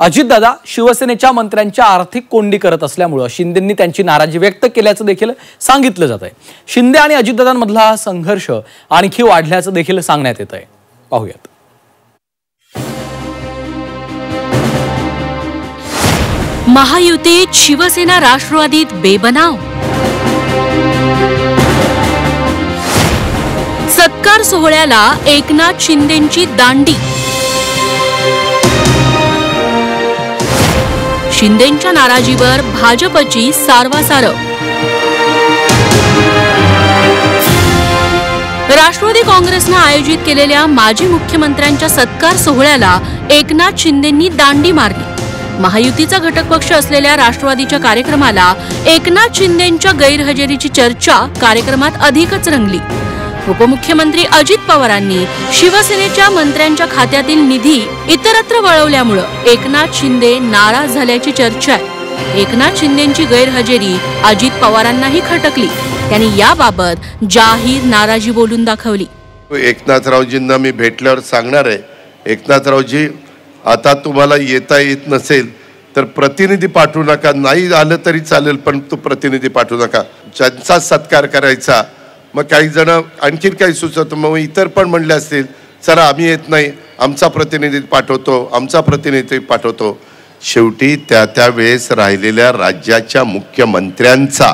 अजितदादा शिवसेनेच्या मंत्र्यांच्या आर्थिक कोंडी करत असल्यामुळे शिंदेंनी त्यांची नाराजी व्यक्त केल्याचं देखील सांगितलं जात आहे। शिंदे आणि अजितदादांमधला संघर्ष आणखी वाढल्याचं देखील सांगण्यात येत आहे। पाहूयात। महायुतीत शिवसेना राष्ट्रवादीत बेबनाव, सत्कार सोहळ्याला एकनाथ शिंदेंची दांडी, शिंदेंच्या नाराजीवर भाजपची सारवासारव। राष्ट्रवादी काँग्रेसने आयोजित केलेल्या माजी मुख्यमंत्र्यांच्या सत्कार सोहळ्याला एकनाथ शिंदेंनी दांडी मारली। महायुतीचा घटक पक्ष असलेल्या राष्ट्रवादीच्या कार्यक्रमाला एकनाथ शिंदेंच्या गैरहजेरीची चर्चा कार्यक्रमात अधिकच रंगली। उपमुख्यमंत्री अजित पवारांनी शिवसेनेच्या मंत्र्यांच्या खात्यातील निधी इतरत्र वळवल्यामुळे एकनाथ शिंदे नाराज झाल्याची चर्चा आहे। एकनाथ शिंदेंची गैरहजेरी अजित पवारांनाही खटकली। त्यांनी याबाबत जाहीर नाराजी बोलून दाखवली। एकनाथरावजींना मी भेटल्यावर सांगणार आहे, एकनाथरावजी आता तुम्हाला येता येत नसेल तर प्रतिनिधी पाठवू नका, नाही आलं तरी चालेल पण तो प्रतिनिधी पाठवू नका, ज्यांचा सत्कार करायचा। मग काही जण आणखी काही सुचवतं, मग इतर पण म्हणले असतील चला आम्ही येत नाही, आमचा प्रतिनिधी पाठवतो, आमचा प्रतिनिधी पाठवतो। शेवटी त्या वेळेस राहिलेल्या राज्याच्या मुख्यमंत्र्यांचा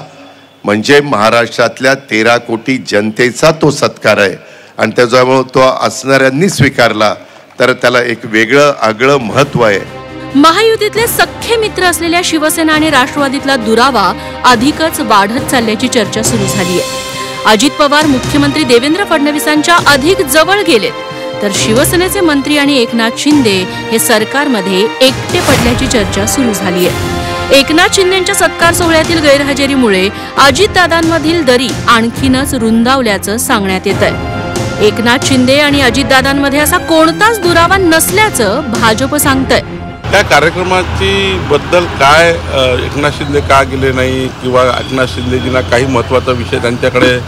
म्हणजे महाराष्ट्रातल्या 13 कोटी जनतेचा तो सत्कार आहे आणि त्याच्यामुळे तो असणाऱ्यांनी स्वीकारला तर त्याला एक वेगळं आगळं महत्त्व आहे। महायुतीतले सख्खे मित्र असलेल्या शिवसेना आणि राष्ट्रवादीतला दुरावा अधिकच वाढत चालल्याची चर्चा सुरू झाली आहे। अजित पवार मुख्यमंत्री देवेंद्र फडणवीसांच्या अधिक जवळ गेलेत, तर शिवसेनेचे मंत्री आणि एकनाथ शिंदे हे सरकारमध्ये एकटे पडल्याची चर्चा सुरू झाली आहे। एकनाथ शिंदेंच्या सत्कार सोहळ्यातील गैरहजेरीमुळे अजितदादांमधील दरी आणखीनच रुंदावल्याचं सांगण्यात येत आहे। एकनाथ शिंदे आणि अजितदादांमध्ये असा कोणताच दुरावा नसल्याचं भाजप सांगतंय। त्या कार्यक्रमाची बद्दल काय एकनाथ शिंदे का गेले नाही किंवा एकनाथ शिंदेजींना काही महत्त्वाचा विषय त्यांच्याकडे,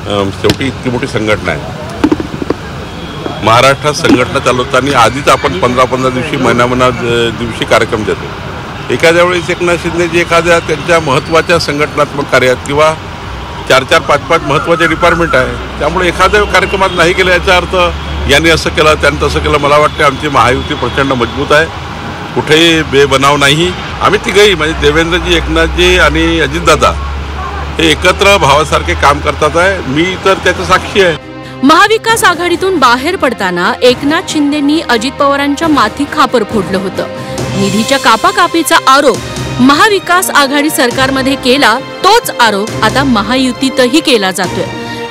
शेवटी इतकी मोठी संघटना आहे महाराष्ट्रात, संघटना चालवताना आधीच आपण 15-15 दिवशी महिना दिवशी कार्यक्रम देतो। एखाद्या वेळेस एकनाथ शिंदेजी एखाद्या त्यांच्या महत्त्वाच्या संघटनात्मक कार्यात किंवा 4-4, 5-5 महत्त्वाचे डिपार्टमेंट आहे, त्यामुळे एखाद्या कार्यक्रमात नाही गेलं याचा अर्थ यांनी असं केलं त्यांनी तसं केलं। मला वाटतं आमची महायुती प्रचंड मजबूत आहे, कुठेही बेबनाव नाही। आम्ही तिघही म्हणजे देवेंद्रजी, एकनाथजी आणि अजितदादा हे एकत्र भावासारखे काम करतात आहे, मी तर त्याचं साक्षी आहे। महाविकास आघाडीतून बाहेर पडताना एकनाथ शिंदेंनी अजित पवारांच्या माथी खापर फोडलं होतं। निधीच्या कापाकापीचा आरोप महाविकास आघाडी सरकारमध्ये केला, तोच आरोप आता महायुतीतही केला जातोय।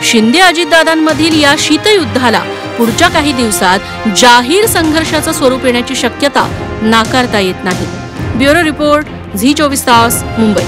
शिंदे अजितदादांमधील या शीतयुद्धाला पुढच्या काही दिवसात जाहीर संघर्षाचं स्वरूप येण्याची शक्यता नाकारता येत नाही। ब्युरो रिपोर्ट, झी 24 तास, मुंबई।